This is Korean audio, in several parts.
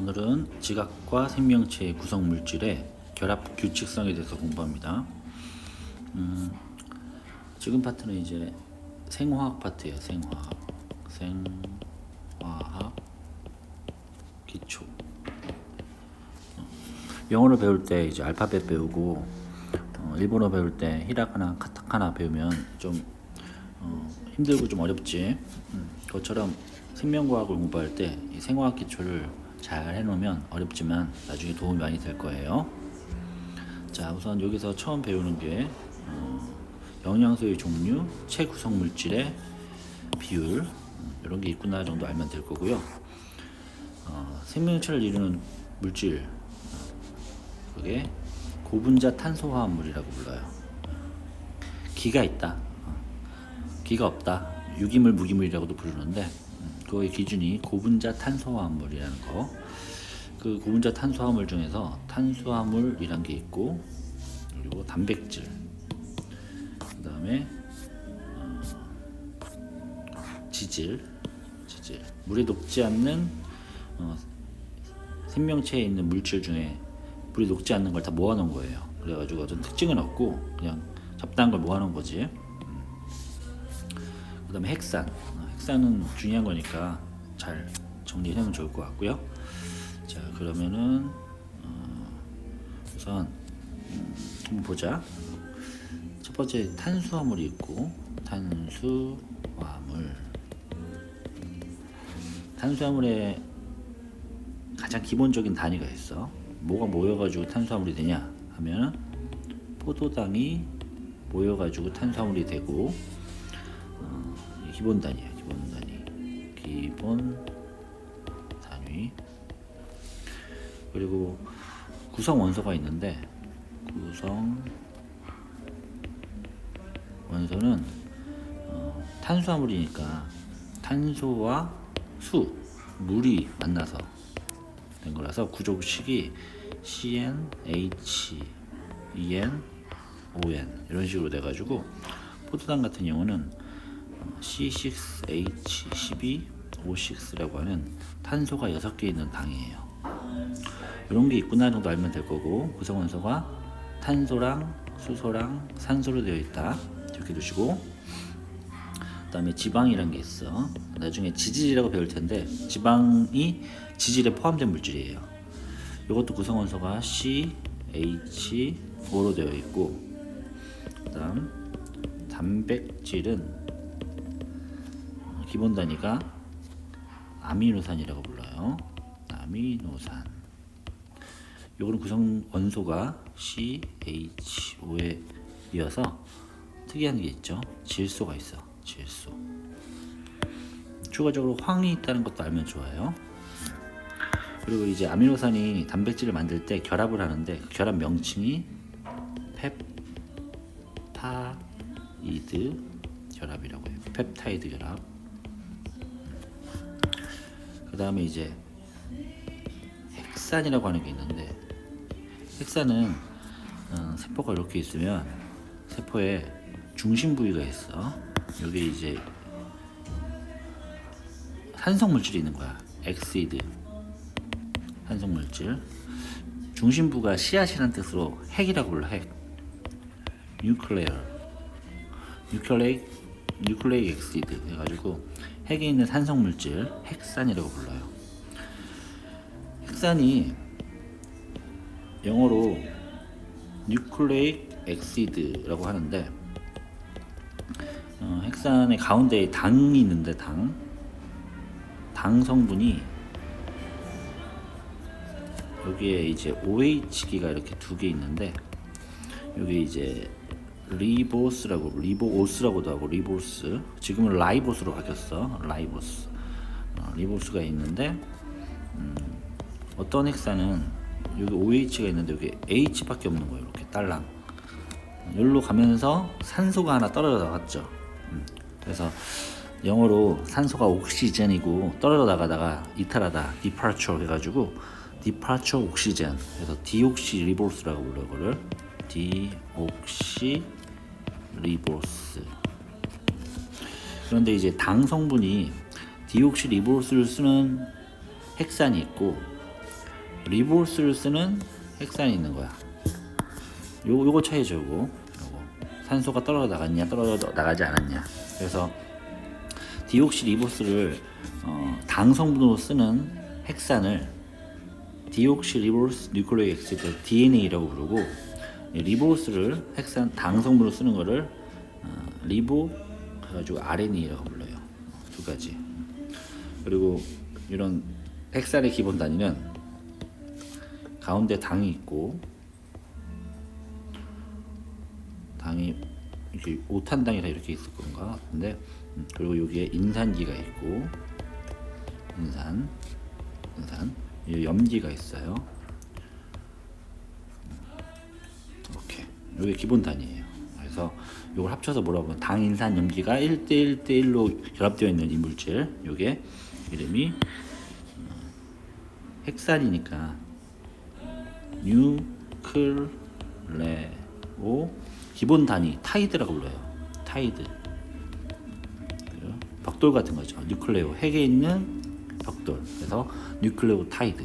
오늘은 지각과 생명체의 구성 물질의 결합 규칙성에 대해서 공부합니다. 지금 파트는 이제 생화학 파트예요. 생화학 기초. 영어를 배울 때 이제 알파벳 배우고 일본어 배울 때 히라가나 카타카나 배우면 좀 힘들고 좀 어렵지. 그것처럼 생명과학을 공부할 때 이 생화학 기초를 잘 해놓으면 어렵지만 나중에 도움이 많이 될 거예요. 자, 우선 여기서 처음 배우는 게 영양소의 종류, 체구성 물질의 비율, 이런 게 있구나 정도 알면 될 거고요. 생명체를 이루는 물질, 그게 고분자 탄소화합물이라고 불러요. 기가 있다, 기가 없다, 유기물, 무기물이라고도 부르는데 그거의 기준이 고분자 탄소화합물이라는 거. 그 고분자 탄소화합물 중에서 탄수화물이란 게 있고, 그리고 단백질, 그 다음에 지질, 물에 녹지 않는 생명체에 있는 물질 중에 물이 녹지 않는 걸 다 모아놓은 거예요. 그래가지고 어떤 특징은 없고 그냥 잡다한 걸 모아놓은 거지. 그 다음에 핵산은 중요한 거니까 잘 정리하면 좋을 것 같고요. 자, 그러면은 우선 한번 보자. 첫 번째 탄수화물이 있고, 탄수화물의 가장 기본적인 단위가 있어. 뭐가 모여가지고 탄수화물이 되냐 하면 포도당이 모여가지고 탄수화물이 되고, 기본 단위야. 기본 단위. 그리고 구성 원소가 있는데, 구성 원소는 탄수화물이니까 탄소와 물이 만나서 된 거라서 구조식이 CnH2n ON 이런 식으로 돼가지고, 포도당 같은 경우는 C6H12O6라고 하는 탄소가 6개 있는 당이에요. 이런 게 있구나 정도 알면 될 거고, 구성원소가 탄소랑 수소랑 산소로 되어 있다 이렇게 두시고, 그 다음에 지방이란 게 있어. 나중에 지질이라고 배울 텐데 지방이 지질에 포함된 물질이에요. 이것도 구성원소가 CH5로 되어 있고, 그 다음 단백질은 기본 단위가 아미노산이라고 불러요. 아미노산. 요거는 구성 원소가 CH5에 이어서 특이한 게 있죠. 질소가 있어. 질소. 추가적으로 황이 있다는 것도 알면 좋아요. 그리고 이제 아미노산이 단백질을 만들 때 결합을 하는데, 그 결합 명칭이 펩타이드 결합이라고 해요. 펩타이드 결합. 그 다음에 이제 핵산이라고 하는 게 있는데, 핵산은 세포가 이렇게 있으면 세포에 중심 부위가 있어. 여기 이제 산성물질이 있는 거야. 엑시드 산성물질. 중심부가 씨앗이라는 뜻으로 핵이라고 불러. 핵. 뉴클레이크 엑시드 해가지고 핵에 있는 산성물질 핵산이라고 불러요. 핵산이 영어로 뉴클레이크 엑시드라고 하는데, 핵산의 가운데에 당이 있는데, 당 성분이 여기에 이제 OH기가 이렇게 두 개 있는데, 여기 이제 리보스라고도 하고, 리보스, 지금은 라이보스로 바뀌었어. 리보스가 있는데, 어떤 핵산은 여기 OH가 있는데 여기 H밖에 없는 거예요. 이렇게 딸랑 여기로 가면서 산소가 하나 떨어져 나갔죠. 그래서 영어로 산소가 옥시젠이고 떨어져 나가다가 이탈하다, departure 해가지고 departure 옥시젠, 그래서 디옥시 리보스라고 불러. 그걸 디옥시 리보스. 그런데 이제 당 성분이 디옥시 리보스를 쓰는 핵산이 있고, 리보스를 쓰는 핵산이 있는 거야. 요거 차이죠. 요거 산소가 떨어져 나갔냐 떨어져 나가지 않았냐. 그래서 디옥시 리보스를 당 성분으로 쓰는 핵산을 디옥시 리보스 뉴클레이크 엑시드 DNA라고 부르고, 리보스를 핵산 당 성분으로 쓰는 거를 리보 해가지고 RNA라고 불러요. 두 가지. 그리고 이런 핵산의 기본 단위는 가운데 당이 있고, 당이 이렇게 5탄당이라 이렇게 있을 건가 같은데, 그리고 여기에 인산기가 있고, 인산 염기가 있어요. 이렇게 이게 기본 단위예요. 그래서 이걸 합쳐서 뭐라고 하면 당인산 염기가 1대1대1로 결합되어 있는 이 물질, 이게 이름이 핵산이니까 뉴클레오, 기본 단위 타이드라고 불러요. 타이드, 벽돌 같은 거죠. 뉴클레오, 핵에 있는 벽돌. 그래서 뉴클레오 타이드.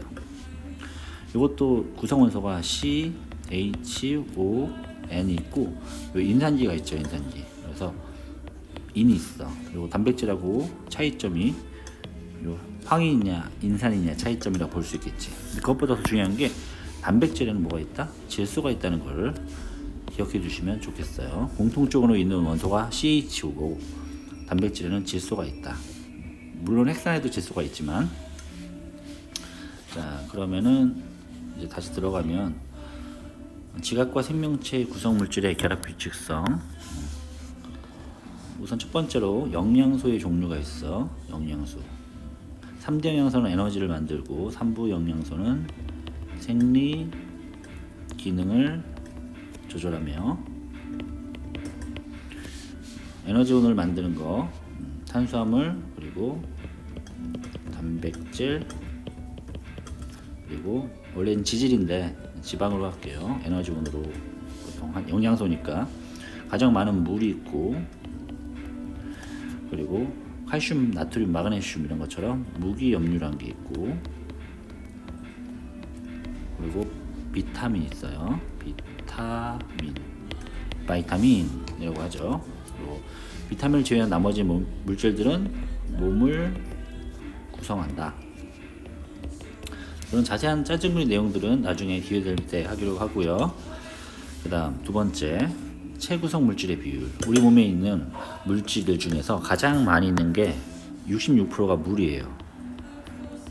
이것도 구성원소가 C, H, O, N 있고, 인산기가 있죠. 인산기. 그래서 인이 있어. 그리고 단백질하고 차이점이 황이냐 인산이냐 차이점이라고 볼 수 있겠지. 근데 그것보다 더 중요한 게 단백질에는 뭐가 있다? 질소가 있다는 걸 기억해 주시면 좋겠어요. 공통적으로 있는 원소가 CHO고, 단백질에는 질소가 있다. 물론 핵산에도 질소가 있지만. 자, 그러면은 이제 다시 들어가면 지각과 생명체의 구성 물질의 결합 규칙성. 우선 첫 번째로 영양소의 종류가 있어. 영양소. 3대 영양소는 에너지를 만들고, 3부 영양소는 생리 기능을 조절하며 에너지원을 만드는 거, 탄수화물, 그리고 단백질, 그리고 원래는 지질인데 지방으로 할게요. 에너지원으로 보통 한 영양소니까 가장 많은 물이 있고, 그리고 칼슘, 나트륨, 마그네슘 이런 것처럼 무기염류라는 게 있고, 그리고 비타민 있어요. 바이타민이라고 하죠. 그리고 비타민을 제외한 나머지 물질들은 몸을 구성한다. 그런 자세한 짜증물 내용들은 나중에 기회 될 때 하기로 하고요. 그 다음 두 번째, 체구성 물질의 비율. 우리 몸에 있는 물질들 중에서 가장 많이 있는 게 66%가 물이에요.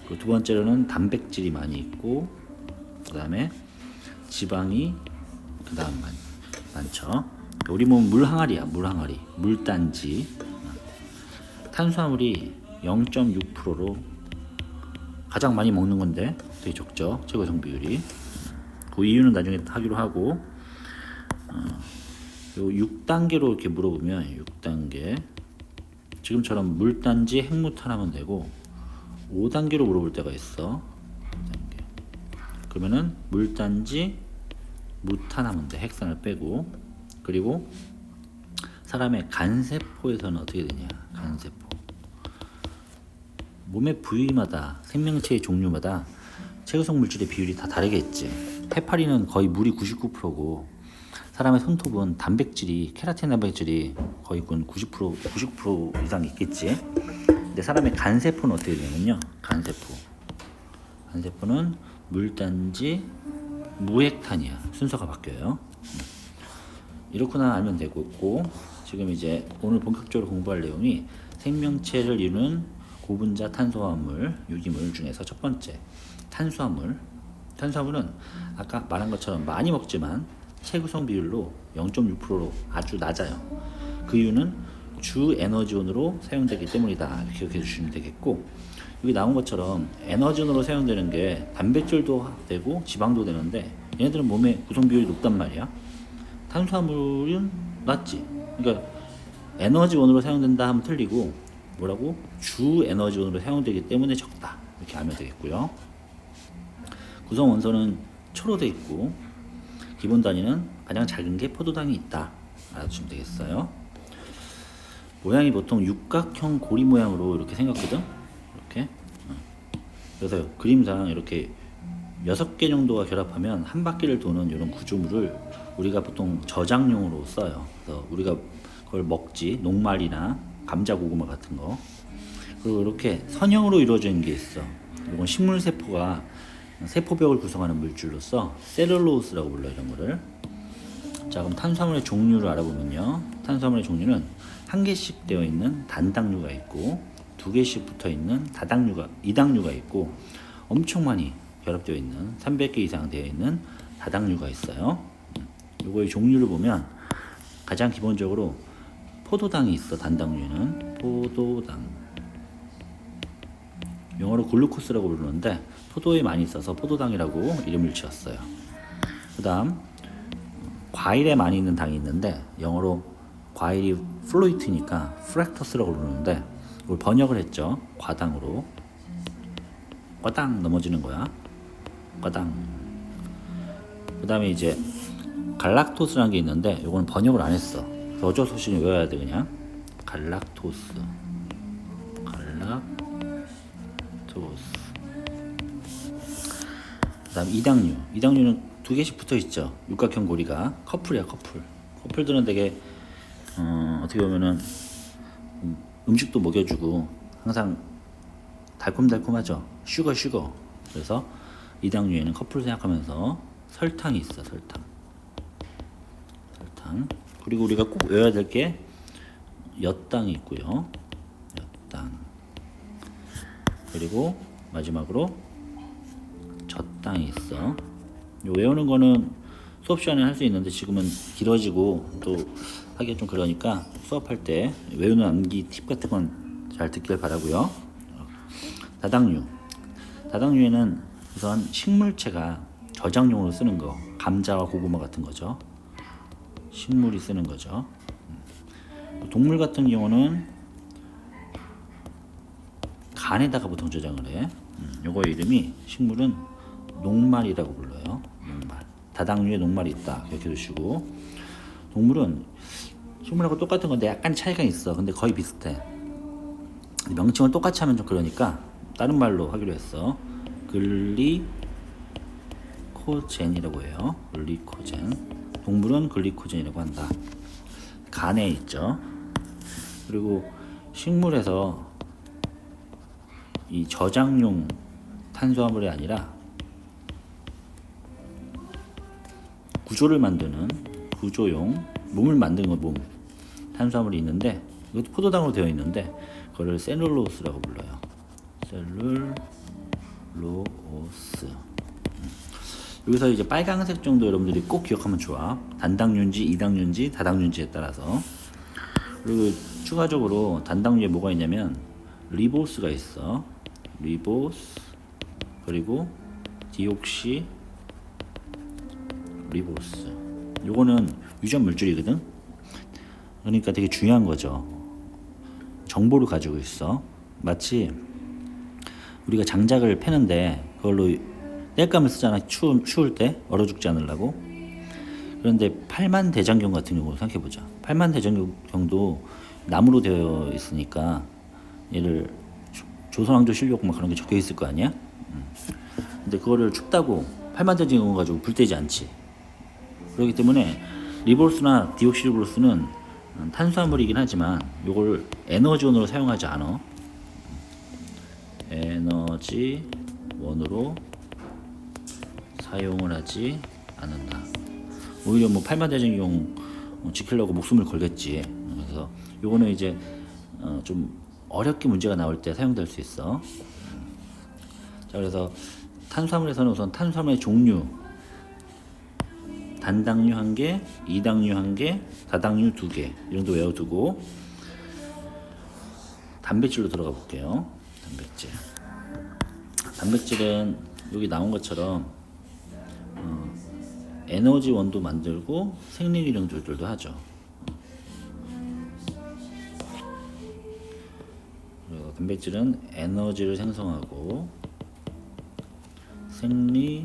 그 두 번째로는 단백질이 많이 있고, 그 다음에 지방이 그 다음 많죠. 우리 몸은 물 항아리야. 물 항아리, 물단지. 탄수화물이 0.6%로 가장 많이 먹는 건데 되게 적죠. 체구성 비율이. 그 이유는 나중에 하기로 하고, 요 6단계로 이렇게 물어보면 6단계 지금처럼 물단지 핵무탄 하면 되고, 5단계로 물어볼 때가 있어. 5단계. 그러면은 물단지 무탄 하면 돼. 핵산을 빼고. 그리고 사람의 간세포에서는 어떻게 되냐. 간세포. 몸의 부위마다, 생명체의 종류마다 체구성 물질의 비율이 다 다르겠지. 해파리는 거의 물이 99%고, 사람의 손톱은 단백질이, 케라틴 단백질이 거의 90% 이상 있겠지. 근데 사람의 간세포는 어떻게 되냐면요. 간세포는 물단지 무핵탄이야. 순서가 바뀌어요. 이렇구나 알면 되고, 지금 이제 오늘 본격적으로 공부할 내용이 생명체를 이루는 고분자 탄수화물, 유기물 중에서 첫 번째, 탄수화물. 탄수화물은 아까 말한 것처럼 많이 먹지만 체구성 비율로 0.6%로 아주 낮아요. 그 이유는 주 에너지원으로 사용되기 때문이다. 이렇게 기억해 주시면 되겠고, 여기 나온 것처럼 에너지원으로 사용되는 게 단백질도 되고 지방도 되는데, 얘네들은 몸의 구성 비율이 높단 말이야. 탄수화물은 낮지. 그러니까 에너지원으로 사용된다 하면 틀리고, 뭐라고? 주 에너지원으로 사용되기 때문에 적다. 이렇게 알면 되겠고요. 구성 원소는 초로 돼 있고, 기본 단위는 가장 작은 게 포도당이 있다. 알아두시면 되겠어요. 모양이 보통 육각형 고리 모양으로 이렇게 생겼거든. 이렇게. 그래서 그림상 이렇게 6개 정도가 결합하면 한 바퀴를 도는 이런 구조물을 우리가 보통 저장용으로 써요. 그래서 우리가 그걸 먹지, 녹말이나 감자, 고구마 같은 거. 그리고 이렇게 선형으로 이루어져 있는 게 있어. 이건 식물 세포가 세포벽을 구성하는 물질로서 셀룰로스라고 불러 이런 거를. 자, 그럼 탄수화물의 종류를 알아보면요. 탄수화물의 종류는 한 개씩 되어 있는 단당류가 있고, 두 개씩 붙어 있는 다당류가, 이당류가 있고, 엄청 많이 결합되어 있는 300개 이상 되어 있는 다당류가 있어요. 요거의 종류를 보면 가장 기본적으로 포도당이 있어. 단당류는 포도당. 영어로 글루코스라고 부르는데 포도에 많이 있어서 포도당이라고 이름을 지었어요. 그 다음 과일에 많이 있는 당이 있는데 영어로 과일이 플로이트니까 프랙터스라고 부르는데 이걸 번역을 했죠. 과당으로. 과당 넘어지는 거야. 과당. 그 다음에 이제 갈락토스라는 게 있는데 이건 번역을 안 했어. 어쩔 수 없이 외워야 돼. 그냥 갈락토스. 그 다음 이당류. 이당류는 두 개씩 붙어 있죠. 육각형 고리가. 커플이야, 커플. 커플들은 되게 어떻게 보면은 음식도 먹여주고 항상 달콤달콤하죠. 슈거. 그래서 이당류에는 커플 생각하면서 설탕이 있어. 설탕. 그리고 우리가 꼭 외워야 될 게 엿당이 있고요. 엿당. 그리고 마지막으로 젖당이 있어. 요 외우는 거는 수업 시간에 할 수 있는데 지금은 길어지고 또 하기가 좀 그러니까 수업할 때 외우는 암기 팁 같은 건 잘 듣길 바라고요. 다당류. 다당류에는 우선 식물체가 저장용으로 쓰는 거, 감자와 고구마 같은 거죠. 식물이 쓰는 거죠. 동물 같은 경우는 간에다가 보통 저장을 해. 요거 이름이 식물은 녹말이라고 불러요. 녹말. 다당류에 녹말이 있다. 기억해 두시고. 동물은 식물하고 똑같은 건데 약간 차이가 있어. 근데 거의 비슷해. 명칭을 똑같이 하면 좀 그러니까 다른 말로 하기로 했어. 글리코젠이라고 해요. 글리코젠. 동물은 글리코젠이라고 한다. 간에 있죠. 그리고 식물에서 이 저장용 탄수화물이 아니라 구조를 만드는 구조용 몸을 만드는 거 몸 탄수화물이 있는데 이것도 포도당으로 되어 있는데 그거를 셀룰로스라고 불러요. 셀룰로스. 여기서 이제 빨강색 정도 여러분들이 꼭 기억하면 좋아. 단당류인지 이당류인지 다당류인지에 따라서. 그리고 추가적으로 단당류에 뭐가 있냐면 리보스가 있어. 리보스. 그리고 디옥시 리보스. 요거는 유전 물질이거든. 그러니까 되게 중요한 거죠. 정보를 가지고 있어. 마치 우리가 장작을 패는데 그걸로 땔감을 쓰잖아. 추울 때 얼어 죽지 않으려고. 그런데 팔만대장경 같은 경우 생각해보자. 팔만대장경도 나무로 되어 있으니까 얘를 조선왕조실록 막 그런 게 적혀 있을 거 아니야. 근데 그거를 춥다고 팔만대장경 가지고 불 떼지 않지. 그렇기 때문에 리보스나 디옥시리보스는 탄수화물이긴 하지만 요걸 에너지원으로 사용하지 않아. 에너지원으로 사용을 하지 않는다. 오히려 뭐 팔만대장경 지키려고 목숨을 걸겠지. 그래서 요거는 이제 좀 어렵게 문제가 나올 때 사용될 수 있어. 자, 그래서 탄수화물에서는 우선 탄수화물의 종류, 단당류 1개, 이당류 1개, 다당류 2개 이 정도 외워두고 단백질로 들어가 볼게요. 단백질은 여기 나온 것처럼 에너지원도 만들고 생리기능 조절도 하죠. 그리고 단백질은 에너지를 생성하고 생리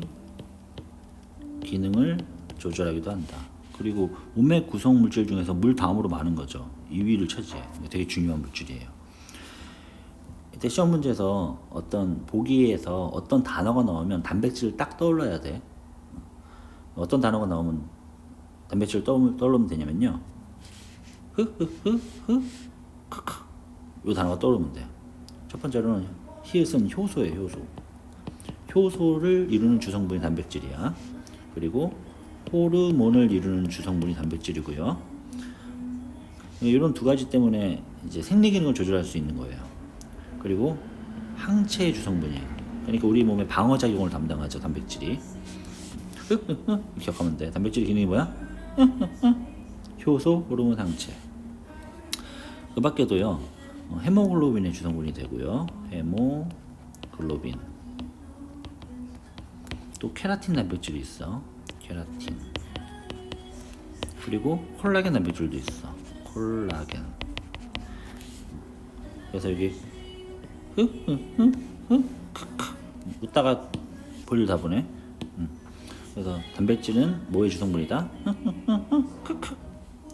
기능을 조절하기도 한다. 그리고 몸의 구성 물질 중에서 물 다음으로 많은 거죠. 2위를 차지해. 되게 중요한 물질이에요. 그때 시험 문제에서 어떤 보기에서 어떤 단어가 나오면 단백질을 딱 떠올려야 돼. 어떤 단어가 나오면 단백질을 떠올리면 되냐면요. 흐흐흐흐 크크 이 단어가 떠오르면 돼. 첫 번째로는 히읗은 효소예요. 효소를 이루는 주성분이 단백질이야. 그리고 호르몬을 이루는 주성분이 단백질이고요. 이런 두 가지 때문에 이제 생리 기능을 조절할 수 있는 거예요. 그리고 항체의 주성분이에요. 그러니까 우리 몸의 방어 작용을 담당하죠, 단백질이. 기억하면 돼. 단백질 기능이 뭐야? 효소, 호르몬, 항체. 그 밖에도요, 헤모글로빈의 주성분이 되고요. 헤모글로빈. 또 케라틴 단백질이 있어. 케라틴. 그리고 콜라겐 단백질도 있어. 콜라겐. 그래서 여기 웃다가 볼일 다 보네. 그래서 단백질은 뭐의 주성분이다?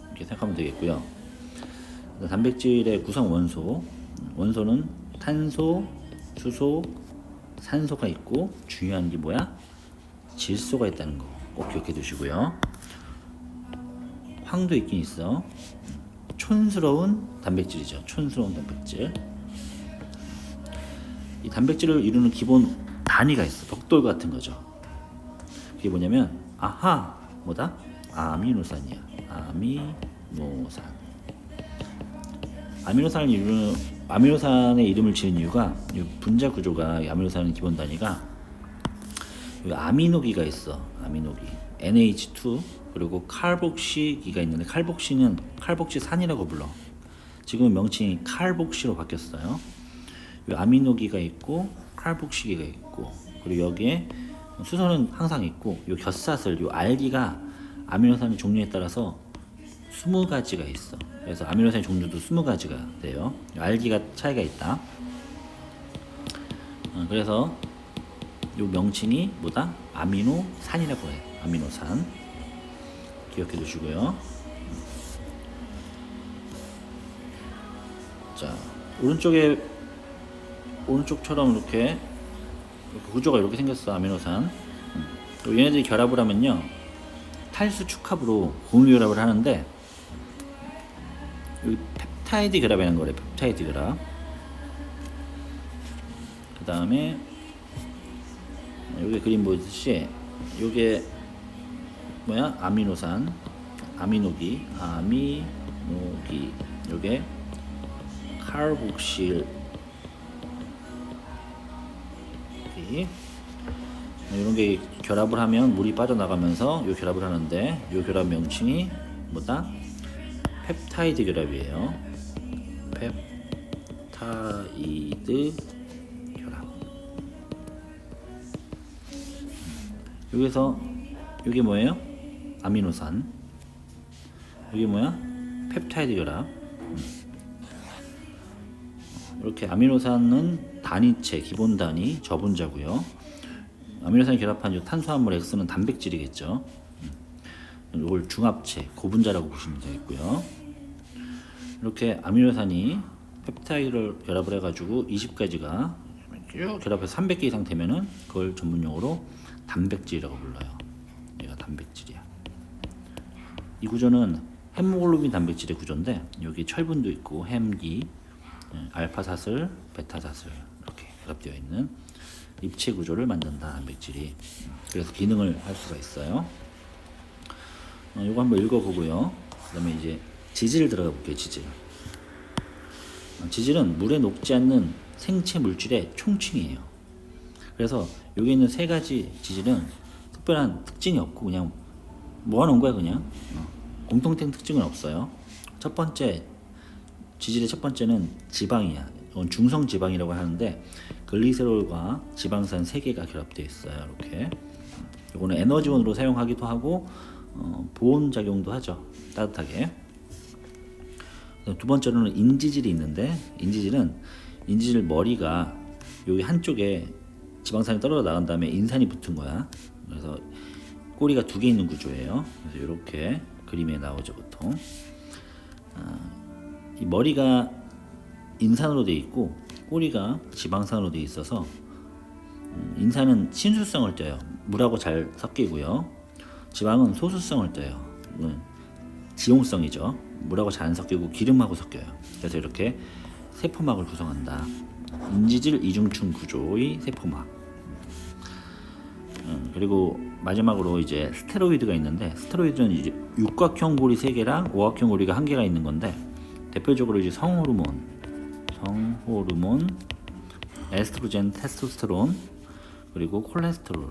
이렇게 생각하면 되겠고요. 단백질의 구성 원소는 탄소, 수소, 산소가 있고 중요한 게 뭐야? 질소가 있다는 거 꼭 기억해 두시고요. 황도 있긴 있어. 촌스러운 단백질이죠. 촌스러운 단백질. 이 단백질을 이루는 기본 단위가 있어. 벽돌 같은 거죠. 그게 뭐냐면 뭐다? 아미노산이야. 아미노산의 이름을 지은 이유가 이 분자 구조가 이 아미노산의 기본 단위가 이 아미노기가 있어. 아미노기 NH2 그리고 칼복시기가 있는데 칼복시산이라고 불러. 지금 명칭이 칼복시로 바뀌었어요. 이 아미노기가 있고 칼복시기가 있고 그리고 여기에 수소는 항상 있고 이 곁사슬, 이 알기가 아미노산의 종류에 따라서 20가지가 있어. 그래서 아미노산의 종류도 20가지가 돼요. 알기가 차이가 있다. 그래서 이 명칭이 뭐다? 아미노산이라고 해. 아미노산. 기억해 두시고요. 자, 오른쪽처럼 이렇게 구조가 이렇게 생겼어. 아미노산. 얘네들이 결합을 하면요 탈수 축합으로 공유 결합을 하는데 여기 펩타이드 결합이라는 거래. 펩타이드 결합. 그 다음에 여기 그림 보듯이 요게 뭐야? 아미노산, 아미노기, 요게 칼복실 이런 게 결합을 하면 물이 빠져나가면서 요 결합을 하는데 요 결합 명칭이 뭐다? 펩타이드 결합이에요. 펩타이드 결합. 여기서 이게 뭐예요? 아미노산. 이게 뭐야? 펩타이드 결합. 이렇게 아미노산은 단위체, 기본 단위, 저분자고요. 아미노산이 결합한 이 탄수화물 X는 단백질이겠죠. 이걸 중합체, 고분자라고 보시면 되겠고요. 이렇게 아미노산이 펩타이드를 결합을 해가지고 20가지가 쭉 결합해서 300개 이상 되면은 그걸 전문용어로 단백질이라고 불러요. 얘가 단백질이야. 이 구조는 헤모글로빈 단백질의 구조인데 여기 철분도 있고 햄기, 알파사슬, 베타사슬 이렇게 결합되어 있는 입체 구조를 만든다 단백질이. 그래서 기능을 할 수가 있어요. 이거 한번 읽어보고요. 그다음에 이제 지질 들어가 볼게요. 지질은 물에 녹지 않는 생체 물질의 총칭이에요. 그래서 여기 있는 세 가지 지질은 특별한 특징이 없고 그냥 모아놓은 거야 그냥. 공통된 특징은 없어요. 첫 번째 지질의 첫 번째는 지방이야. 이건 중성 지방이라고 하는데 글리세롤과 지방산 3개가 결합되어 있어요. 이렇게. 이거는 에너지원으로 사용하기도 하고 보온 작용도 하죠. 따뜻하게. 두 번째로는 인지질이 있는데 인지질 머리가 여기 한쪽에 지방산이 떨어져 나간 다음에 인산이 붙은 거야. 그래서 꼬리가 2개 있는 구조예요. 그래서 이렇게 그림에 나오죠 보통. 이 머리가 인산으로 되어 있고 꼬리가 지방산으로 되어 있어서 인산은 친수성을 떼요. 물하고 잘 섞이고요. 지방은 소수성을 떼요. 지용성이죠. 물하고 잘 안 섞이고 기름하고 섞여요. 그래서 이렇게 세포막을 구성한다. 인지질 이중층 구조의 세포막. 그리고 마지막으로 이제 스테로이드가 있는데, 스테로이드는 이제 육각형 고리 3개랑 오각형 고리가 1개가 있는 건데, 대표적으로 이제 성호르몬, 에스트로겐, 테스토스테론, 그리고 콜레스테롤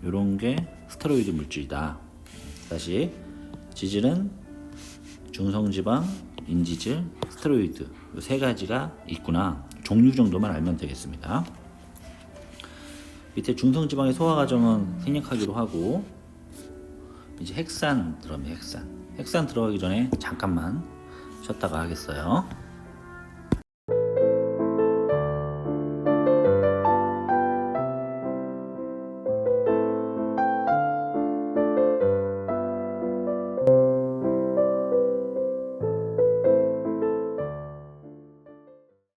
이런 게 스테로이드 물질이다. 다시, 지질은 중성지방, 인지질, 스테로이드 이 3가지가 있구나. 종류 정도만 알면 되겠습니다. 밑에 중성지방의 소화 과정은 생략하기로 하고, 이제 핵산 들어가기 전에 잠깐만 쉬었다가 하겠어요.